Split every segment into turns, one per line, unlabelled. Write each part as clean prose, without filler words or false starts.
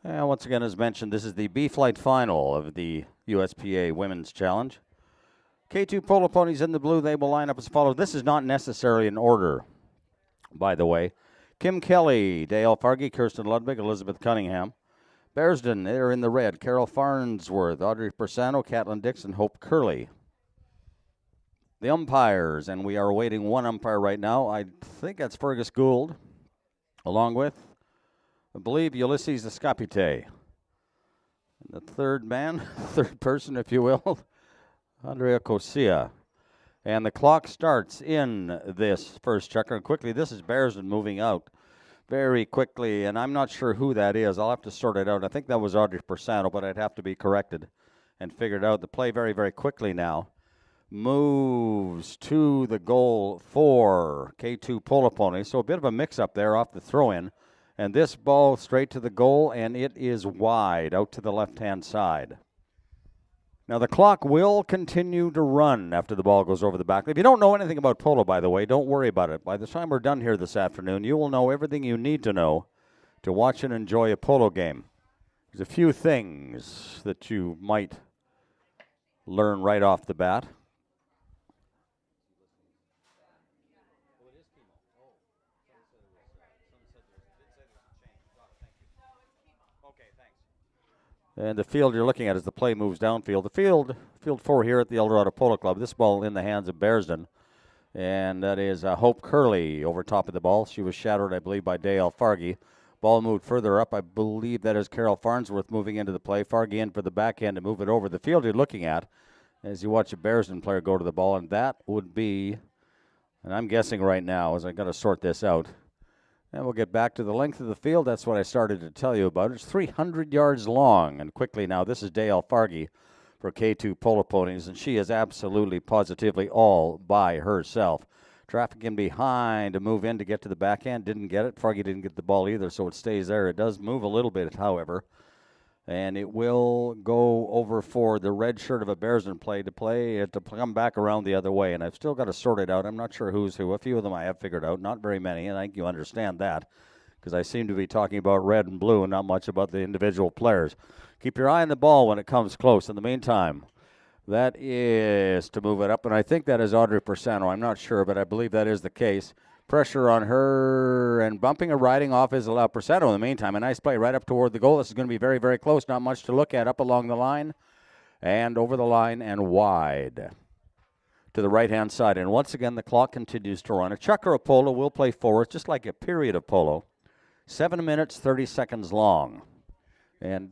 And once again, as mentioned, this is the B Flight final of the USPA Women's Challenge. K2 Polo Ponies in the blue, they will line up as follows. This is not necessarily in order, by the way. Kim Kelly, Dale Fargy, Kirsten Ludwig, Elizabeth Cunningham. Bearsden, they're in the red. Carol Farnsworth, Audrey Persano, Catlin Dixon, Hope Curley. The umpires, and we are awaiting one umpire right now. I think that's Fergus Gould, along with, I believe, Ulysses Escapite. And the third man, third person, if you will, Andrea Cosia. And the clock starts in this first checker. And quickly, this is Bearsden moving out very quickly, and I'm not sure who that is. I'll have to sort it out. I think that was Audrey Persano, but I'd have to be corrected and figured out. The play very, very quickly now moves to the goal for K2 Polo Pony. So a bit of a mix-up there off the throw-in. And this ball straight to the goal, and it is wide out to the left-hand side. Now, the clock will continue to run after the ball goes over the back. If you don't know anything about polo, by the way, don't worry about it. By the time we're done here this afternoon, you will know everything you need to know to watch and enjoy a polo game. There's a few things that you might learn right off the bat. And the field you're looking at as the play moves downfield. The field 4 here at the Eldorado Polo Club. This ball in the hands of Bearsden. And that is Hope Curley over top of the ball. She was shadowed, I believe, by Dale Fargy. Ball moved further up. I believe that is Carol Farnsworth moving into the play. Fargy in for the backhand to move it over. The field you're looking at as you watch a Bearsden player go to the ball. And that would be, and I'm guessing right now as I got to sort this out, and we'll get back to the length of the field. That's what I started to tell you about. It's 300 yards long. And quickly now, this is Dale Fargy for K2 Polo Ponies, and she is absolutely, positively all by herself. Traffic in behind to move in to get to the backhand. Didn't get it. Fargy didn't get the ball either, so it stays there. It does move a little bit, however. And it will go over for the red shirt of a Bearsden play to come back around the other way. And I've still got to sort it out. I'm not sure who's who. A few of them I have figured out, not very many, and I think you understand that because I seem to be talking about red and blue and not much about the individual players. Keep your eye on the ball when it comes close. In the meantime, that is to move it up, and I think that is Audrey Persano. I'm not sure, but I believe that is the case. Pressure on her, and bumping or riding off is allowed. Persano in the meantime, a nice play right up toward the goal. This is going to be very, very close. Not much to look at. Up along the line, and over the line, and wide to the right-hand side. And once again, the clock continues to run. A chucker of polo will play forward, just like a period of polo. 7 minutes, 30 seconds long. And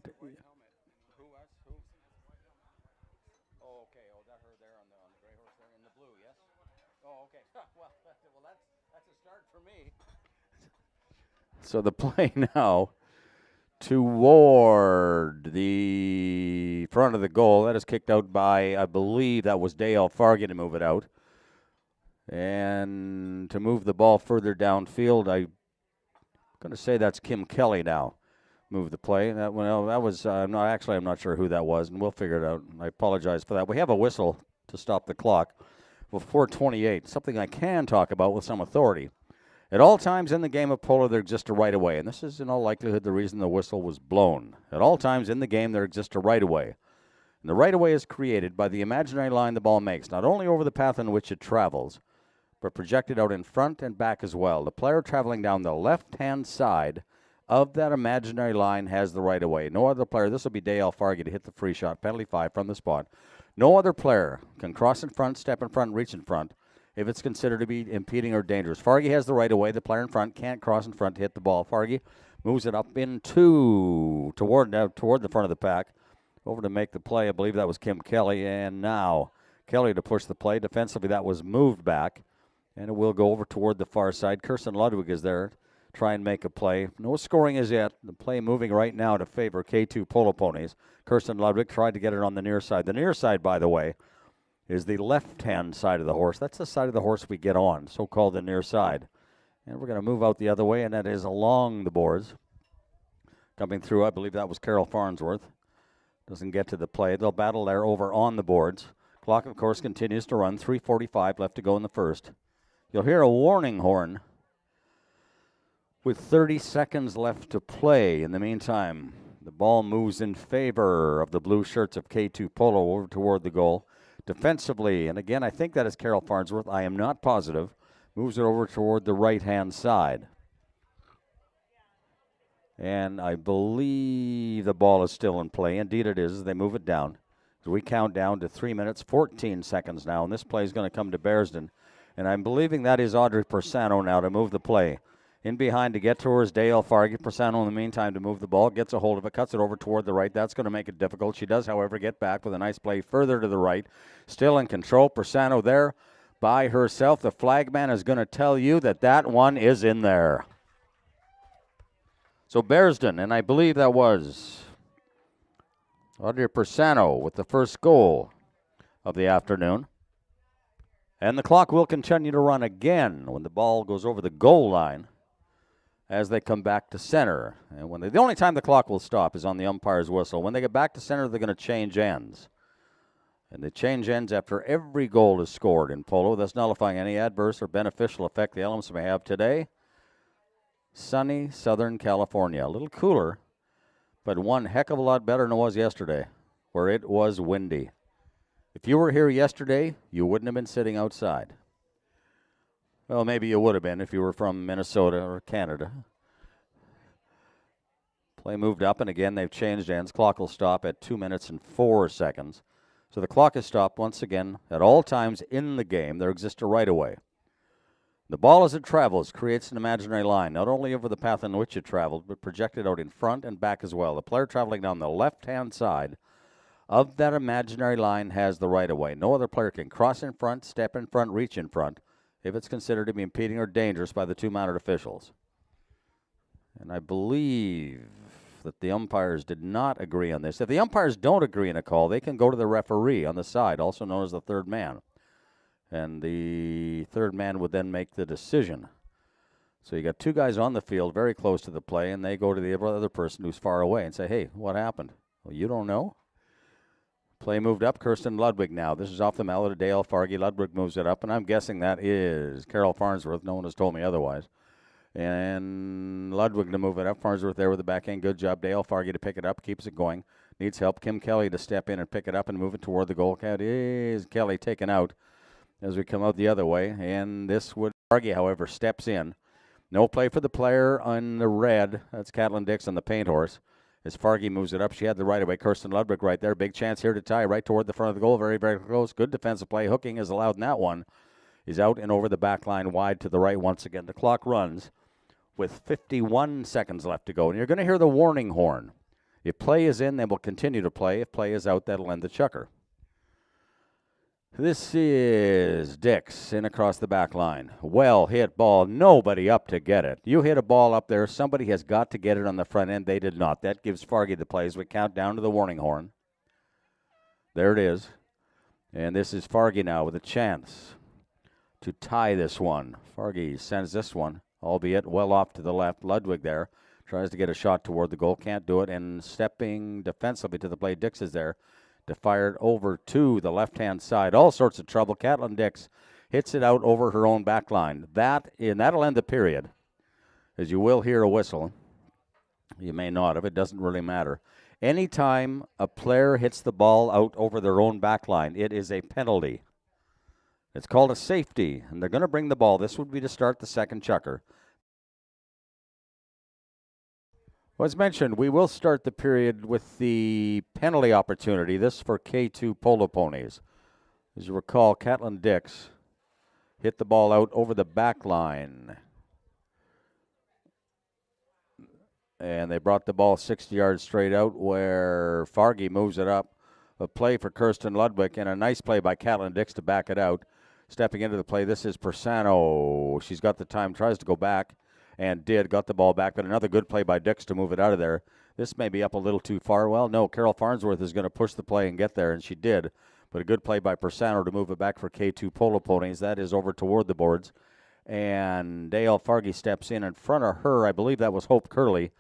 so the play now toward the front of the goal. That is kicked out by, I believe that was Dale Fargy to move it out. And to move the ball further downfield, I'm going to say that's Kim Kelly now. Move the play. That was, I'm not sure who that was, and we'll figure it out. I apologize for that. We have a whistle to stop the clock. Well, 4:28, something I can talk about with some authority. At all times in the game of polo, there exists a right-of-way, and this is in all likelihood the reason the whistle was blown. At all times in the game, there exists a right-of-way. And the right-of-way is created by the imaginary line the ball makes, not only over the path on which it travels, but projected out in front and back as well. The player traveling down the left-hand side of that imaginary line has the right-of-way. No other player, this will be Dale Fargy to hit the free shot, penalty 5 from the spot. No other player can cross in front, step in front, reach in front, if it's considered to be impeding or dangerous. Fargy has the right of way. The player in front can't cross in front to hit the ball. Fargy moves it up toward the front of the pack. Over to make the play. I believe that was Kim Kelly. And now Kelly to push the play. Defensively, that was moved back. And it will go over toward the far side. Kirsten Ludwig is there. Try and make a play. No scoring as yet. The play moving right now to favor K2 Polo Ponies. Kirsten Ludwig tried to get it on the near side. The near side, by the way, is the left-hand side of the horse. That's the side of the horse we get on, so-called the near side. And we're going to move out the other way, and that is along the boards. Coming through, I believe that was Carol Farnsworth. Doesn't get to the play. They'll battle there over on the boards. Clock, of course, continues to run. 3:45 left to go in the first. You'll hear a warning horn with 30 seconds left to play. In the meantime, The ball moves in favor of the blue shirts of K2 Polo over toward the goal. Defensively, and again, I think that is Carol Farnsworth. I am not positive. Moves it over toward the right-hand side. And I believe the ball is still in play. Indeed it is. They move it down. So we count down to 3 minutes, 14 seconds now, and this play is going to come to Bearsden. And I'm believing that is Audrey Persano now to move the play. In behind to get to her is Dale Fargy. Persano in the meantime to move the ball, gets a hold of it, cuts it over toward the right. That's going to make it difficult. She does, however, get back with a nice play further to the right. Still in control. Persano there by herself. The flagman is going to tell you that that one is in there. So Bearsden, and I believe that was Audrey Persano with the first goal of the afternoon. And the clock will continue to run again when the ball goes over the goal line as they come back to center. And when the only time the clock will stop is on the umpire's whistle. When they get back to center, they're going to change ends. And they change ends after every goal is scored in polo, thus nullifying any adverse or beneficial effect the elements may have today. Sunny Southern California. A little cooler, but one heck of a lot better than it was yesterday, where it was windy. If you were here yesterday, you wouldn't have been sitting outside. Well, maybe you would have been if you were from Minnesota or Canada. Play moved up, and again, they've changed ends. Clock will stop at 2 minutes and 4 seconds. So the clock is stopped once again. At all times in the game, there exists a right-of-way. The ball as it travels creates an imaginary line, not only over the path in which it traveled, but projected out in front and back as well. The player traveling down the left-hand side of that imaginary line has the right-of-way. No other player can cross in front, step in front, reach in front, if it's considered to be impeding or dangerous by the two mounted officials. And I believe that the umpires did not agree on this. If the umpires don't agree on a call, they can go to the referee on the side, also known as the third man. And the third man would then make the decision. So you got two guys on the field very close to the play, and they go to the other person who's far away and say, hey, what happened? Well, you don't know? Play moved up. Kirsten Ludwig now. This is off the mallet of Dale Fargy. Ludwig moves it up, and I'm guessing that is Carol Farnsworth. No one has told me otherwise. And Ludwig to move it up. Farnsworth there with the backhand. Good job. Dale Fargy to pick it up. Keeps it going. Needs help. Kim Kelly to step in and pick it up and move it toward the goal. Cat is Kelly taken out as we come out the other way. And this would Fargy, however, steps in. No play for the player on the red. That's Catlin Dix on the paint horse. As Fargy moves it up, she had the right away. Kirsten Ludwig right there. Big chance here to tie right toward the front of the goal. Very, very close. Good defensive play. Hooking is allowed in that one. He's out and over the back line wide to the right once again. The clock runs with 51 seconds left to go. And you're going to hear the warning horn. If play is in, they will continue to play. If play is out, that'll end the chukker. This is Dix in across the back line. Well hit ball. Nobody up to get it. You hit a ball up there. Somebody has got to get it on the front end. They did not. That gives Fargy the play as we count down to the warning horn. There it is. And this is Fargy now with a chance to tie this one. Fargy sends this one, albeit well off to the left. Ludwig there tries to get a shot toward the goal. Can't do it. And stepping defensively to the play, Dix is there to fire it over to the left-hand side. All sorts of trouble. Catlin Dix hits it out over her own back line. That'll end the period, as you will hear a whistle. You may not have. It doesn't really matter. Anytime a player hits the ball out over their own back line, it is a penalty. It's called a safety, and they're going to bring the ball. This would be to start the second chukker. Well, as mentioned, we will start the period with the penalty opportunity. This for K2 Polo Ponies. As you recall, Catlin Dix hit the ball out over the back line. And they brought the ball 60 yards straight out where Fargy moves it up. A play for Kirsten Ludwig and a nice play by Catlin Dix to back it out. Stepping into the play, this is Persano. She's got the time, tries to go back. And got the ball back, but another good play by Dix to move it out of there. This may be up a little too far. Well, no, Carol Farnsworth is going to push the play and get there, and she did. But a good play by Persano to move it back for K2 Polo Ponies. That is over toward the boards. And Dale Fargy steps in front of her. I believe that was Hope Curley.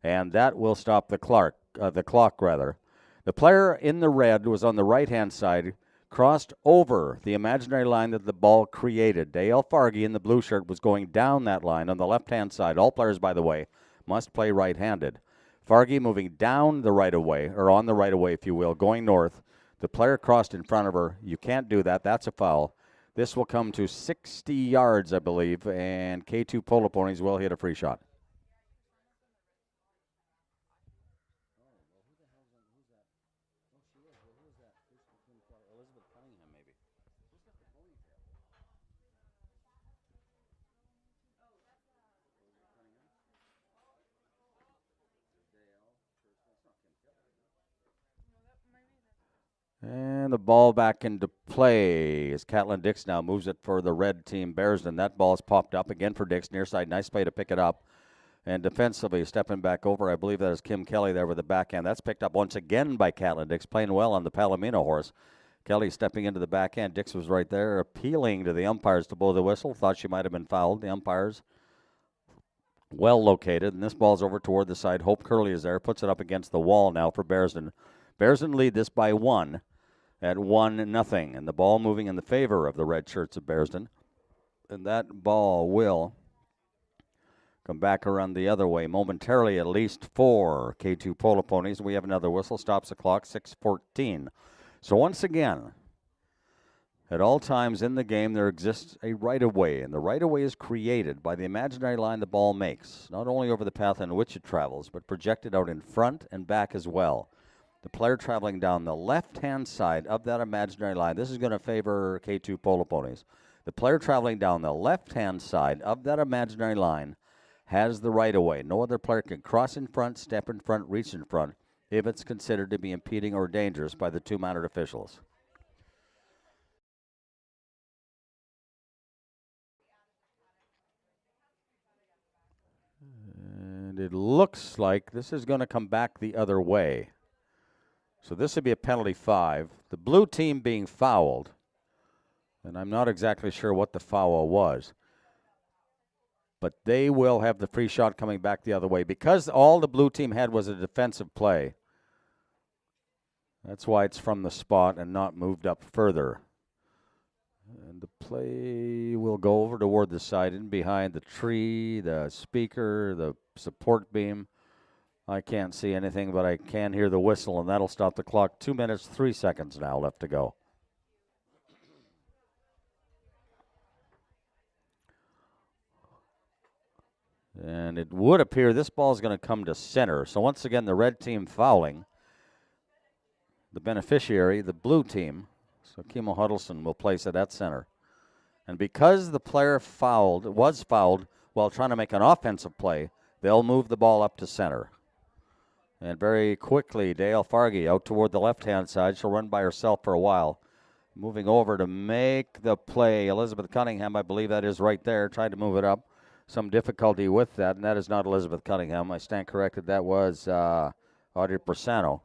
And that will stop the clock. The player in the red was on the right-hand side, crossed over the imaginary line that the ball created. Dale Fargy in the blue shirt was going down that line on the left-hand side. All players, by the way, must play right-handed. Fargy moving down the right-of-way, or on the right-of-way, if you will, going north. The player crossed in front of her. You can't do that. That's a foul. This will come to 60 yards, I believe, and K2 Polo Ponies will hit a free shot. And the ball back into play as Catlin Dix now moves it for the red team, Bearsden. That ball's popped up again for Dix, near side. Nice play to pick it up. And defensively, stepping back over, I believe that is Kim Kelly there with the backhand. That's picked up once again by Catlin Dix, playing well on the Palomino horse. Kelly stepping into the backhand. Dix was right there, appealing to the umpires to blow the whistle. Thought she might have been fouled. The umpires well located, and this ball's over toward the side. Hope Curley is there, puts it up against the wall now for Bearsden. Bearsden lead this by 1 at 1-0, and the ball moving in the favor of the red shirts of Bearsden. And that ball will come back around the other way momentarily, at least for K2 Polo Ponies. We have another whistle, stops the clock, 6:14. So once again, at all times in the game, there exists a right-of-way, and the right-of-way is created by the imaginary line the ball makes, not only over the path on which it travels, but projected out in front and back as well. The player traveling down the left-hand side of that imaginary line, this is going to favor K2 Polo Ponies. The player traveling down the left-hand side of that imaginary line has the right-of-way. No other player can cross in front, step in front, reach in front if it's considered to be impeding or dangerous by the two mounted officials. And it looks like this is going to come back the other way. So this would be a penalty 5. The blue team being fouled, and I'm not exactly sure what the foul was, but they will have the free shot coming back the other way. Because all the blue team had was a defensive play, that's why it's from the spot and not moved up further. And the play will go over toward the side, in behind the tree, the speaker, the support beam. I can't see anything, but I can hear the whistle, and that'll stop the clock. 2 minutes, 3 seconds now left to go. And it would appear this ball is going to come to center. So once again, the red team fouling. The beneficiary, the blue team. So Kimo Huddleston will place it at center. And because the player was fouled while trying to make an offensive play, they'll move the ball up to center. And very quickly, Dale Fargy out toward the left-hand side. She'll run by herself for a while. Moving over to make the play. Elizabeth Cunningham, I believe that is right there, tried to move it up. Some difficulty with that, and that is not Elizabeth Cunningham. I stand corrected. That was Audrey Persano.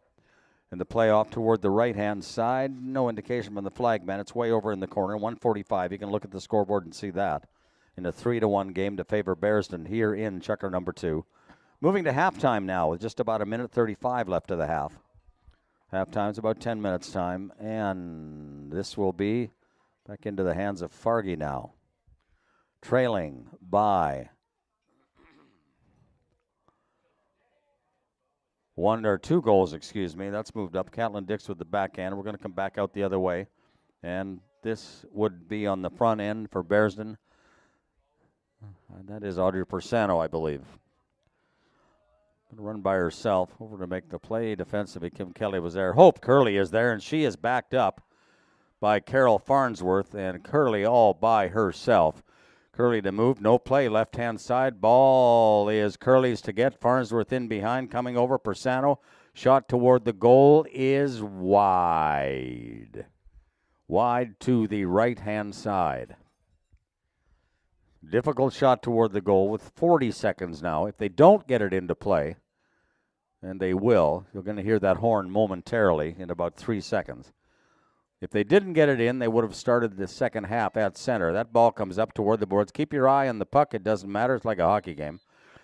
And the play off toward the right-hand side. No indication from the flagman. It's way over in the corner, 145. You can look at the scoreboard and see that. In a 3-1 game to favor Bearsden here in checker number 2. Moving to halftime now with just about 1:35 left of the half. Halftime's about 10 minutes time, and this will be back into the hands of Fargy now. Trailing by 2 goals, excuse me. That's moved up. Catlin Dix with the backhand. We're going to come back out the other way, and this would be on the front end for Bearsden. And that is Audrey Persano, I believe. Run by herself over to make the play defensively. Kim Kelly was there. Hope Curley is there, and she is backed up by Carol Farnsworth, and Curley all by herself. Curley to move, no play, left-hand side. Ball is Curley's to get. Farnsworth in behind, coming over. Persano, shot toward the goal is wide. Wide to the right-hand side. Difficult shot toward the goal with 40 seconds now. If they don't get it into play, and they will, you're going to hear that horn momentarily in about 3 seconds. If they didn't get it in, they would have started the second half at center. That ball comes up toward the boards. Keep your eye on the puck. It doesn't matter. It's like a hockey game.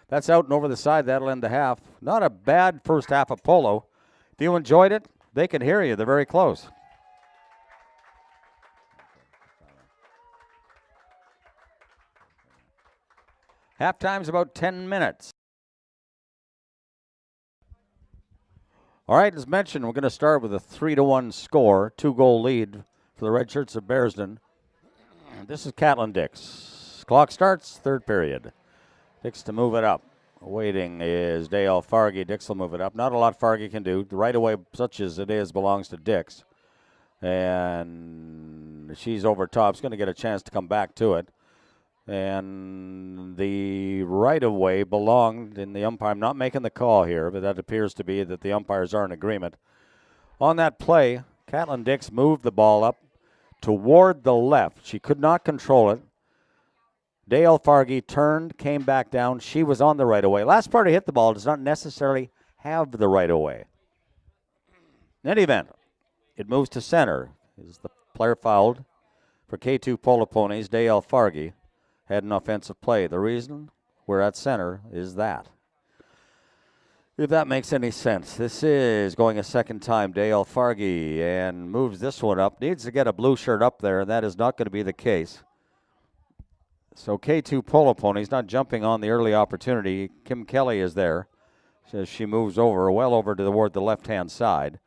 That's out and over the side. That'll end the half. Not a bad first half of polo. If you enjoyed it, they can hear you. They're very close. Halftime's about 10 minutes. All right, as mentioned, we're going to start with a 3-1 score, 2-goal lead for the Red Shirts of Bearsden. This is Catlin Dix. Clock starts, third period. Dix to move it up. Waiting is Dale Fargy. Dix will move it up. Not a lot Fargy can do. The right away, such as it is, belongs to Dix. And she's over top. She's going to get a chance to come back to it. And the right-of-way belonged in the umpire. I'm not making the call here, but that appears to be that the umpires are in agreement. On that play, Catlin Dix moved the ball up toward the left. She could not control it. Dale Fargy turned, came back down. She was on the right-of-way. Last party hit the ball does not necessarily have the right-of-way. In any event, it moves to center. Is the player fouled for K2 Polo Ponies, Dale Fargy. Had an offensive play. The reason we're at center is that. If that makes any sense. This is going a second time. Dale Fargy and moves this one up. Needs to get a blue shirt up there, and that is not going to be the case. So K2 Polo Ponies not jumping on the early opportunity. Kim Kelly is there. So she moves over, well over toward the left-hand side.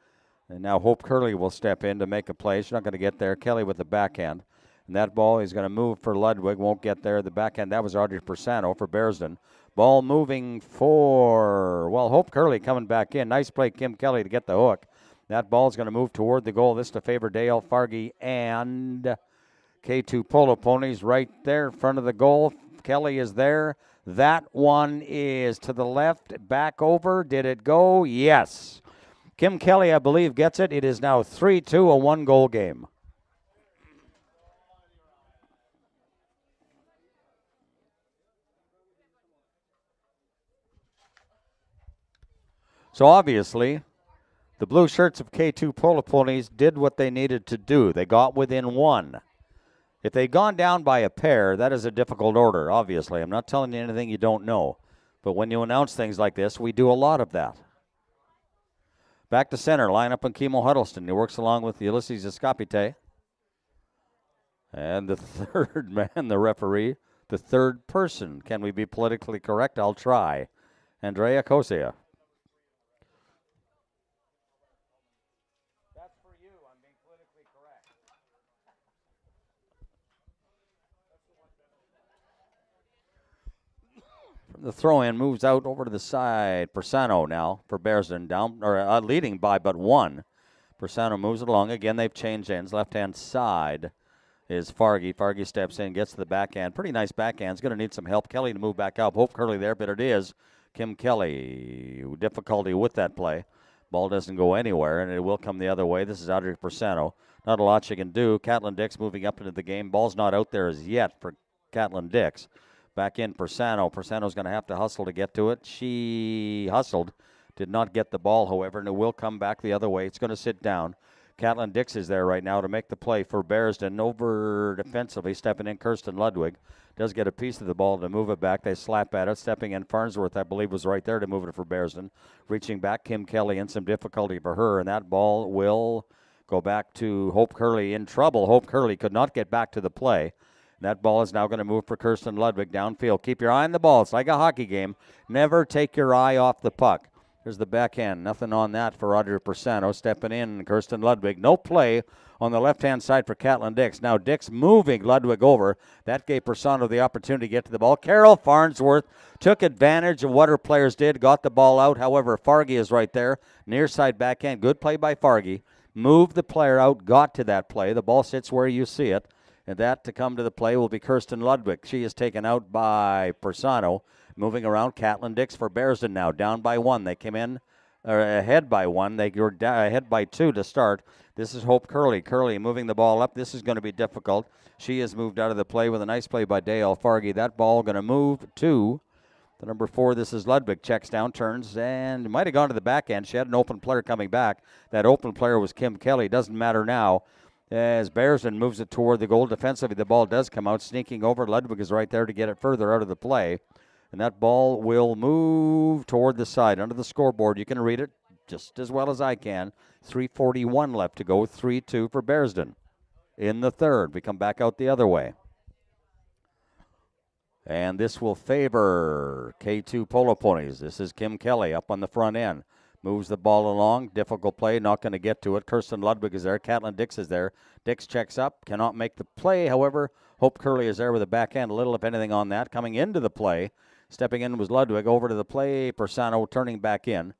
And now Hope Curley will step in to make a play. She's not going to get there. Kelly with the backhand. And that ball is going to move for Ludwig. Won't get there. The backhand, that was Audrey Persano for Bearsden. Ball moving for, well, Hope Curley coming back in. Nice play, Kim Kelly, to get the hook. That ball is going to move toward the goal. This to favor Dale Fargy and K2 Polo Ponies right there in front of the goal. Kelly is there. That one is to the left. Back over. Did it go? Yes. Kim Kelly, I believe, gets it. It is now 3-2, a one-goal game. So obviously, the blue shirts of K2 Polo Ponies did what they needed to do. They got within one. If they'd gone down by a pair, that is a difficult order, obviously. I'm not telling you anything you don't know. But when you announce things like this, we do a lot of that. Back to center, line up on Kimo Huddleston. He works along with Ulysses Escapite. And the third man, the referee, the third person. Can we be politically correct? I'll try. Andrea Kosia. That's for you. I'm being politically correct. The throw-in moves out over to the side. Persano now for Bearsden down, or leading by but one. Persano moves it along. Again, they've changed ends. Left-hand side is Fargy. Fargy steps in, gets to the backhand. Pretty nice backhand. He's going to need some help. Kelly to move back up. Hope Curley there, but it is Kim Kelly. Difficulty with that play. Ball doesn't go anywhere, and it will come the other way. This is Audrey Persano. Not a lot she can do. Catlin Dix moving up into the game. Ball's not out there as yet for Catlin Dix. Back in Persano. Persano's going to have to hustle to get to it. She hustled. Did not get the ball, however, and it will come back the other way. It's going to sit down. Catlin Dix is there right now to make the play for Bearsden. Over defensively, stepping in Kirsten Ludwig. Does get a piece of the ball to move it back. They slap at it. Stepping in Farnsworth, I believe, was right there to move it for Bearsden. Reaching back, Kim Kelly in some difficulty for her, and that ball will go back to Hope Curley in trouble. Hope Curley could not get back to the play. That ball is now going to move for Kirsten Ludwig downfield. Keep your eye on the ball. It's like a hockey game. Never take your eye off the puck. Here's the backhand. Nothing on that for Audrey Persano. Stepping in, Kirsten Ludwig. No play on the left-hand side for Catlin Dix. Now Dix moving Ludwig over. That gave Persano the opportunity to get to the ball. Carol Farnsworth took advantage of what her players did, got the ball out. However, Fargy is right there. Near side backhand. Good play by Fargy. Moved the player out, got to that play. The ball sits where you see it. And that to come to the play will be Kirsten Ludwig. She is taken out by Persano. Moving around, Catlin Dix for Bearsden now. Down by one. They came in ahead by one. They were ahead by two to start. This is Hope Curley. Curley moving the ball up. This is going to be difficult. She has moved out of the play with a nice play by Dale Fargy. That ball going to move to the number 4. This is Ludwig. Checks down, turns, and might have gone to the back end. She had an open player coming back. That open player was Kim Kelly. Doesn't matter now. As Bearsden moves it toward the goal defensively, the ball does come out, sneaking over. Ludwig is right there to get it further out of the play. And that ball will move toward the side. Under the scoreboard, you can read it just as well as I can. 3:41 left to go, 3-2 for Bearsden. In the third, we come back out the other way. And this will favor K2 Polo Ponies. This is Kim Kelly up on the front end. Moves the ball along. Difficult play. Not going to get to it. Kirsten Ludwig is there. Caitlin Dix is there. Dix checks up. Cannot make the play. However, Hope Curley is there with a backhand. A little, if anything, on that. Coming into the play. Stepping in was Ludwig. Over to the play. Persano turning back in.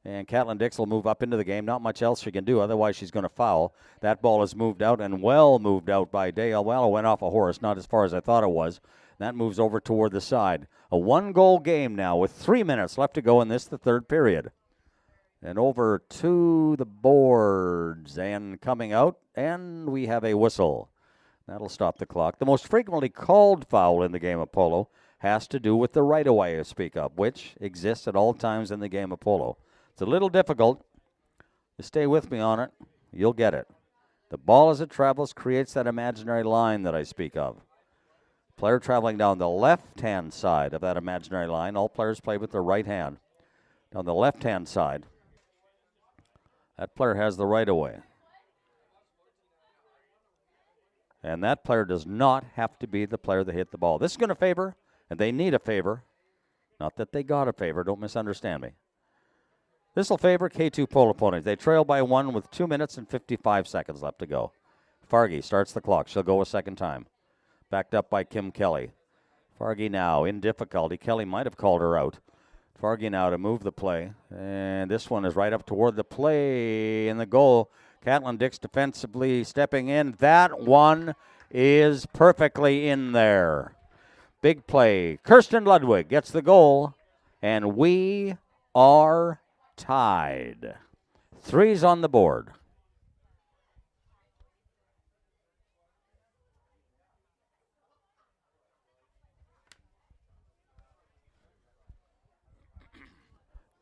And Caitlin Dix will move up into the game. Not much else she can do. Otherwise, she's going to foul. That ball is moved out and well moved out by Dale. Well, it went off a horse. Not as far as I thought it was. That moves over toward the side. A one-goal game now with 3 minutes left to go in this, the third period. And over to the boards and coming out, and we have a whistle. That'll stop the clock. The most frequently called foul in the game of polo has to do with the right-of-way I speak of, which exists at all times in the game of polo. It's a little difficult. You stay with me on it, you'll get it. The ball as it travels creates that imaginary line that I speak of. Player traveling down the left-hand side of that imaginary line. All players play with their right hand. Down the left-hand side. That player has the right-of-way. And that player does not have to be the player that hit the ball. This is going to favor, and they need a favor. Not that they got a favor. Don't misunderstand me. This will favor K2 Polo Ponies. They trail by 1 with 2 minutes and 55 seconds left to go. Fargy starts the clock. She'll go a second time. Backed up by Kim Kelly. Fargy now in difficulty. Kelly might have called her out. Fargy now to move the play. And this one is right up toward the play in the goal. Caitlin Dix defensively stepping in. That one is perfectly in there. Big play. Kirsten Ludwig gets the goal. And we are tied. 3's on the board.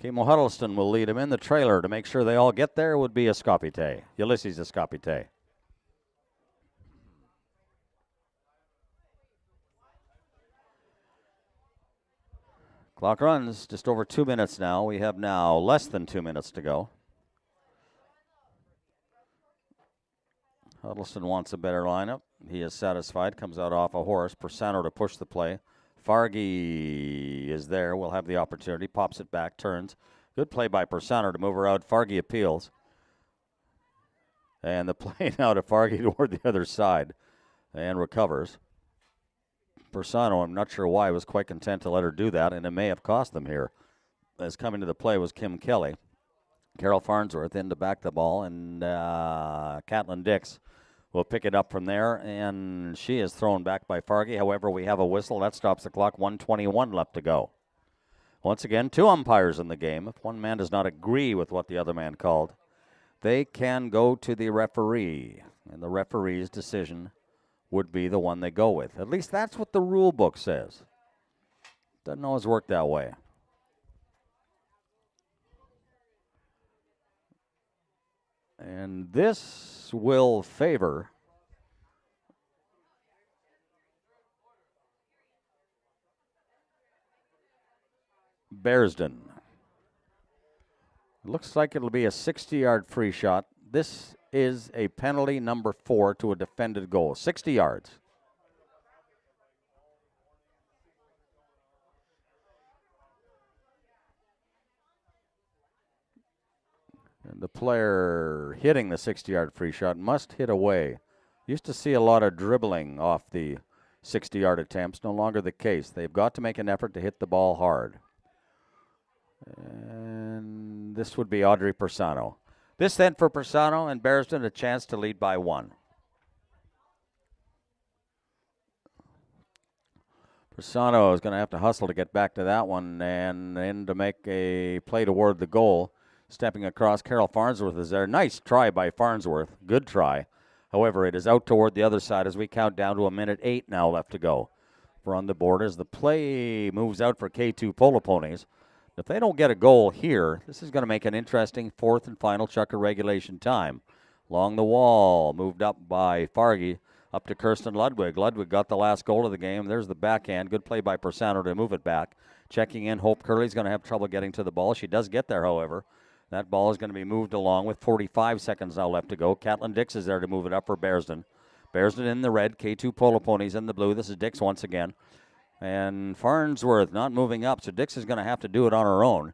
Kimo Huddleston will lead him in the trailer to make sure they all get there. Would be Escopite. Ulysses Escopite. Clock runs just over 2 minutes now. We have now less than 2 minutes to go. Huddleston wants a better lineup. He is satisfied. Comes out off a horse. Persano to push the play. Fargy is there. Will have the opportunity. Pops it back. Turns. Good play by Persano to move her out. Fargy appeals. And the play now to Fargy toward the other side. And recovers. Persano, I'm not sure why, was quite content to let her do that, and it may have cost them here. As coming to the play was Kim Kelly. Carol Farnsworth in to back the ball, and Caitlin Dix will pick it up from there, and she is thrown back by Fargy. However, we have a whistle. That stops the clock. 1:21 left to go. Once again, 2 umpires in the game. If one man does not agree with what the other man called, they can go to the referee, and the referee's decision would be the one they go with. At least that's what the rule book says. Doesn't always work that way. And this will favor Bearsden. Looks like it'll be a 60-yard free shot. This is a penalty number 4 to a defended goal. 60 yards. And the player hitting the 60-yard free shot must hit away. Used to see a lot of dribbling off the 60-yard attempts. No longer the case. They've got to make an effort to hit the ball hard. And this would be Audrey Persano. This then for Persano and Bearsden a chance to lead by 1. Persano is going to have to hustle to get back to that one and then to make a play toward the goal. Stepping across, Carol Farnsworth is there. Nice try by Farnsworth. Good try. However, it is out toward the other side as we count down to 1:08 now left to go. We're on the board as the play moves out for K2 Polo Ponies. If they don't get a goal here, this is going to make an interesting 4th and final Chucker regulation time. Along the wall, moved up by Fargy, up to Kirsten Ludwig. Ludwig got the last goal of the game. There's the backhand. Good play by Persano to move it back. Checking in, Hope Curley's going to have trouble getting to the ball. She does get there, however. That ball is going to be moved along with 45 seconds now left to go. Caitlin Dix is there to move it up for Bearsden. Bearsden in the red, K2 Polo Ponies in the blue. This is Dix once again. And Farnsworth not moving up, so Dix is going to have to do it on her own.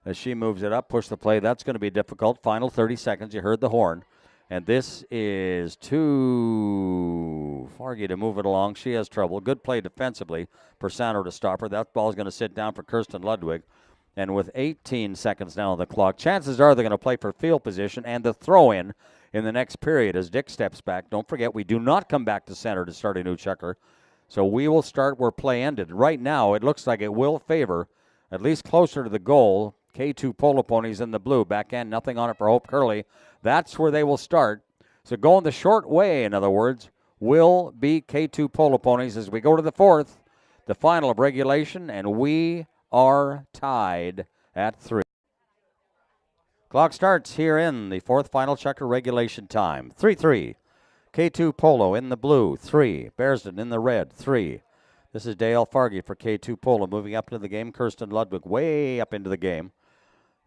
as she moves it up, push the play. That's going to be difficult. Final 30 seconds. You heard the horn. And this is to Fargy to move it along. She has trouble. Good play defensively. Persano to stop her. That ball is going to sit down for Kirsten Ludwig. And with 18 seconds now on the clock, chances are they're going to play for field position and the throw-in the next period as Dick steps back. Don't forget, we do not come back to center to start a new checker. So we will start where play ended. Right now, it looks like it will favor, at least closer to the goal, K2 Polo Ponies in the blue. Backhand, nothing on it for Hope Curley. That's where they will start. So going the short way, in other words, will be K2 Polo Ponies as we go to the fourth, the final of regulation, and we are tied at 3. Clock starts here in the fourth final checker regulation time. 3-3. K2 Polo in the blue, 3. Bearsden in the red, 3. This is Dale Fargy for K2 Polo. Moving up into the game, Kirsten Ludwig way up into the game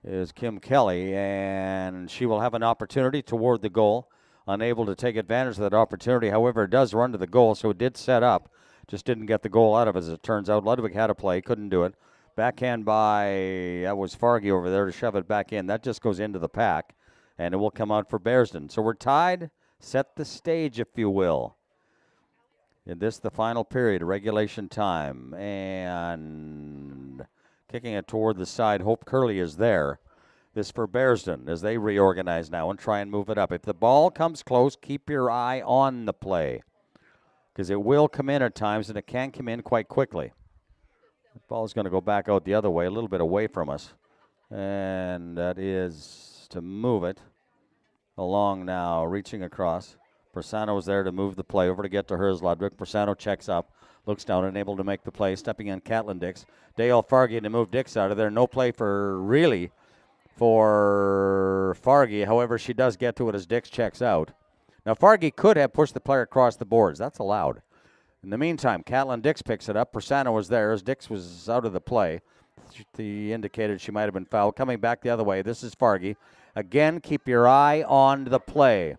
is Kim Kelly, and she will have an opportunity toward the goal. Unable to take advantage of that opportunity. However, it does run to the goal, so it did set up. Just didn't get the goal out of it, as it turns out. Ludwig had a play, couldn't do it. Backhand by, that was Fargy over there to shove it back in. That just goes into the pack, and it will come out for Bearsden. So we're tied. Set the stage, if you will. In this, the final period, regulation time. And kicking it toward the side, Hope Curley is there. This for Bearsden as they reorganize now and try and move it up. If the ball comes close, keep your eye on the play, because it will come in at times, and it can come in quite quickly. The ball is going to go back out the other way, a little bit away from us. And that is to move it along now, reaching across. Persano is there to move the play over to get to her as Ludwig. Persano checks up, looks down, and able to make the play. Stepping in, Catlin Dix. Dale Fargy to move Dix out of there. No play for Fargy. However, she does get to it as Dix checks out. Now, Fargy could have pushed the player across the boards. That's allowed. In the meantime, Catlin Dix picks it up. Persano was there as Dix was out of the play. She indicated she might have been fouled. Coming back the other way, this is Fargy. Again, keep your eye on the play.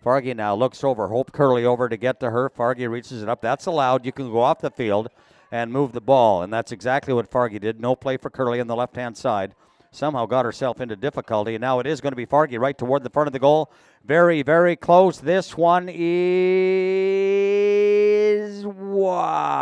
Fargy now looks over. Hope Curley over to get to her. Fargy reaches it up. That's allowed. You can go off the field and move the ball, and that's exactly what Fargy did. No play for Curley on the left-hand side. Somehow got herself into difficulty, and now it is going to be Fargy right toward the front of the goal. Very, very close. This one is wide.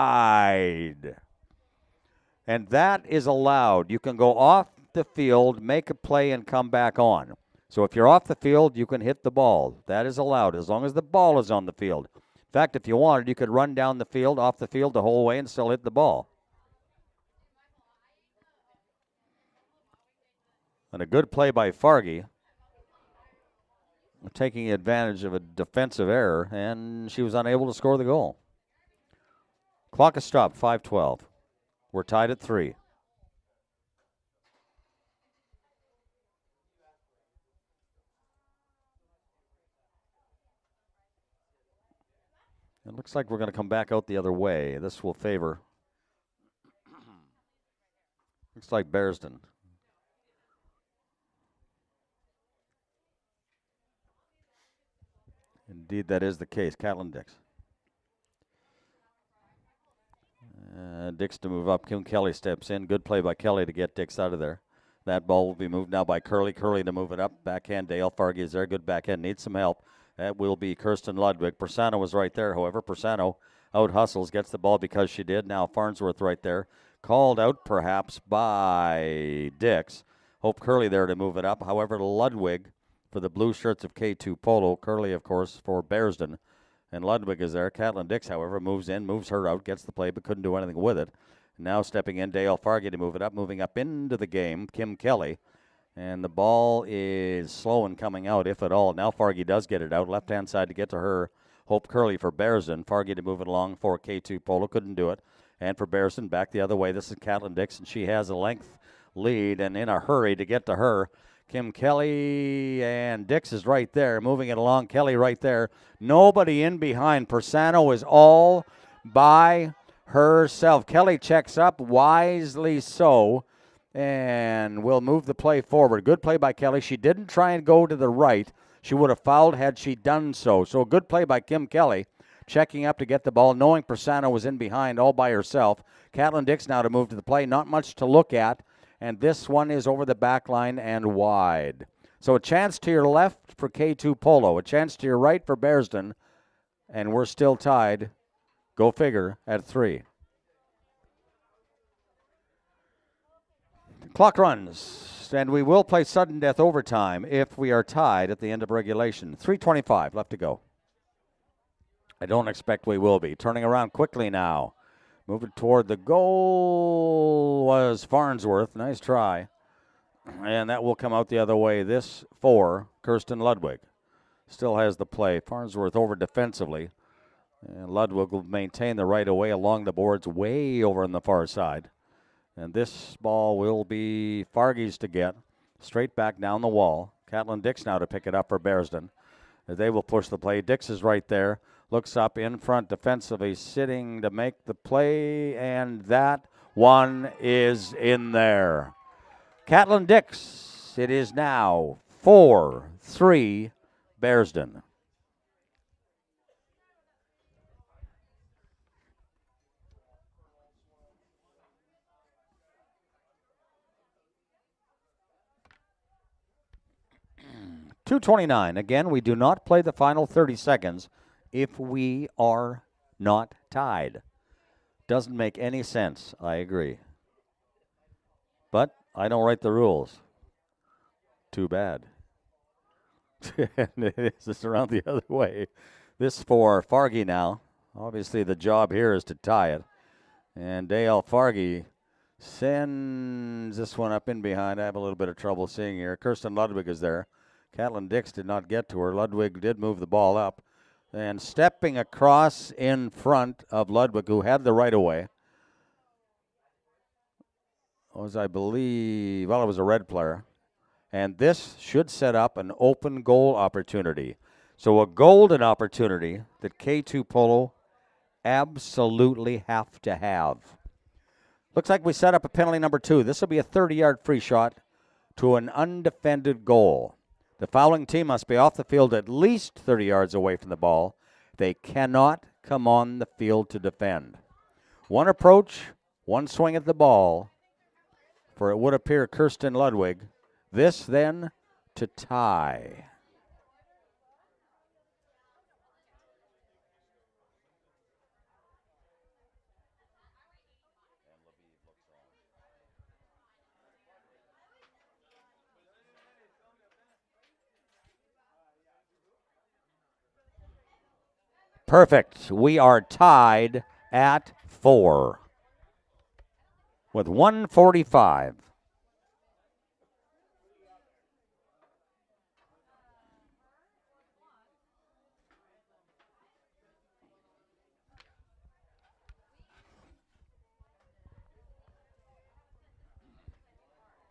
And that is allowed. You can go off the field, make a play, and come back on. So if you're off the field, you can hit the ball. That is allowed as long as the ball is on the field. In fact, if you wanted, you could run down the field, off the field the whole way and still hit the ball. And a good play by Fargy, taking advantage of a defensive error, and she was unable to score the goal. Clock is stopped, 5:12. We're tied at 3. It looks like we're going to come back out the other way. This will favor. Looks like Bearsden. Indeed, that is the case. Catlin Dix. Dix to move up. Kim Kelly steps in. Good play by Kelly to get Dix out of there. That ball will be moved now by Curley. Curley to move it up. Backhand. Dale Fargy is there. Good backhand. Needs some help. That will be Kirsten Ludwig. Persano was right there. However, Persano out hustles, gets the ball because she did. Now Farnsworth right there. Called out perhaps by Dix. Hope Curley there to move it up. However, Ludwig for the blue shirts of K2 Polo. Curley, of course, for Bearsden. And Ludwig is there. Catlin Dix, however, moves in, moves her out, gets the play, but couldn't do anything with it. Now stepping in, Dale Fargy to move it up. Moving up into the game, Kim Kelly. And the ball is slow in coming out, if at all. Now Fargy does get it out. Left-hand side to get to her. Hope Curley for Bearsden. Fargy to move it along for K2 Polo. Couldn't do it. And for Bearsden, back the other way. This is Catlin Dix, and she has a length lead. And in a hurry to get to her, Kim Kelly, and Dix is right there. Moving it along. Kelly right there. Nobody in behind. Persano is all by herself. Kelly checks up, wisely so, and will move the play forward. Good play by Kelly. She didn't try and go to the right. She would have fouled had she done so. So a good play by Kim Kelly, checking up to get the ball, knowing Persano was in behind all by herself. Catlin Dix now to move to the play. Not much to look at. And this one is over the back line and wide. So a chance to your left for K2 Polo, a chance to your right for Bearsden, and we're still tied, go figure, at 3. Clock runs, and we will play sudden death overtime if we are tied at the end of regulation. 3:25 left to go. I don't expect we will be. Turning around quickly now. Moving toward the goal was Farnsworth. Nice try. And that will come out the other way. This for Kirsten Ludwig. Still has the play. Farnsworth over defensively. And Ludwig will maintain the right away along the boards way over on the far side. And this ball will be Fargy's to get. Straight back down the wall. Catelyn Dix now to pick it up for Bearsden. They will push the play. Dix is right there. Looks up in front defensively, sitting to make the play. And that one is in there. Catelyn Dix. It is now 4-3 Bearsden. .229. Again, we do not play the final 30 seconds if we are not tied. Doesn't make any sense, I agree. But I don't write the rules. Too bad. It's just around the other way. This for Fargy now. Obviously the job here is to tie it. And Dale Fargy sends this one up in behind. I have a little bit of trouble seeing here. Kirsten Ludwig is there. Catelyn Dix did not get to her. Ludwig did move the ball up. And stepping across in front of Ludwig, who had the right of way, was, I believe, well, it was a red player. And this should set up an open goal opportunity. So a golden opportunity that K2 Polo absolutely have to have. Looks like we set up a penalty number 2. This will be a 30-yard free shot to an undefended goal. The fouling team must be off the field at least 30 yards away from the ball. They cannot come on the field to defend. One approach, one swing at the ball for, it would appear, Kirsten Ludwig. This then to tie. Perfect. We are tied at 4 with 1:45.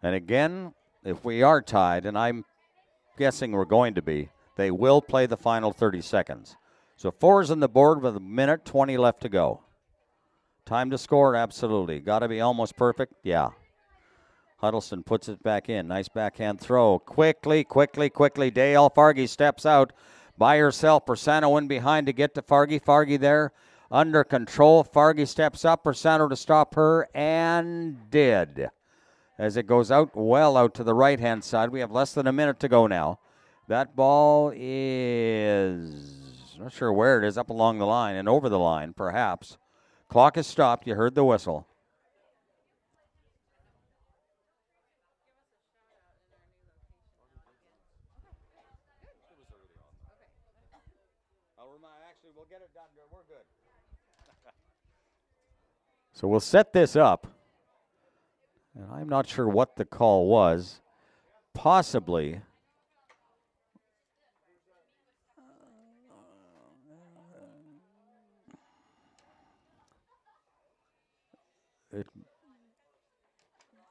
And again, if we are tied, and I'm guessing we're going to be, they will play the final 30 seconds. So 4 is on the board with 1:20 left to go. Time to score, absolutely. Got to be almost perfect, yeah. Huddleston puts it back in. Nice backhand throw. Quickly. Dale Fargy steps out by herself. Persano in behind to get to Fargy. Fargy there under control. Fargy steps up. Persano to stop her, and did. As it goes out, well out to the right-hand side. We have less than a minute to go now. That ball is... not sure where it is, up along the line and over the line, perhaps. Clock is stopped. You heard the whistle. Actually, we'll get it done. We're good. So we'll set this up. And I'm not sure what the call was. Possibly...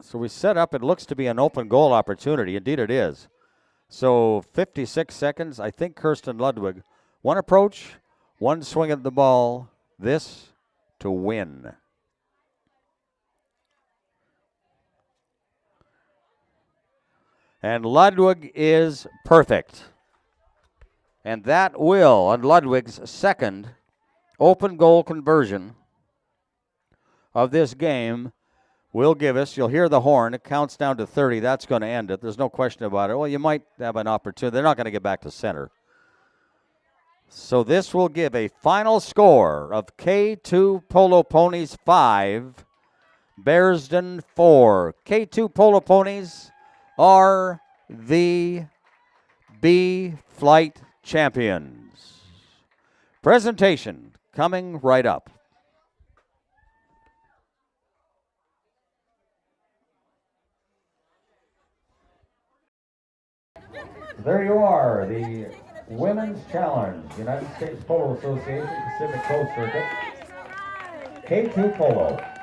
So we set up, it looks to be an open goal opportunity. Indeed it is. So 56 seconds. I think Kirsten Ludwig. One approach, one swing at the ball. This to win. And Ludwig is perfect. And that will, on Ludwig's second open goal conversion of this game, will give us, you'll hear the horn. It counts down to 30. That's going to end it. There's no question about it. Well, you might have an opportunity. They're not going to get back to center. So this will give a final score of K2 Polo Ponies 5, Bearsden 4. K2 Polo Ponies are the B Flight champions. Presentation coming right up. There you are, the Women's Challenge, United States Polo Association Pacific Coast Circuit, K2 Polo.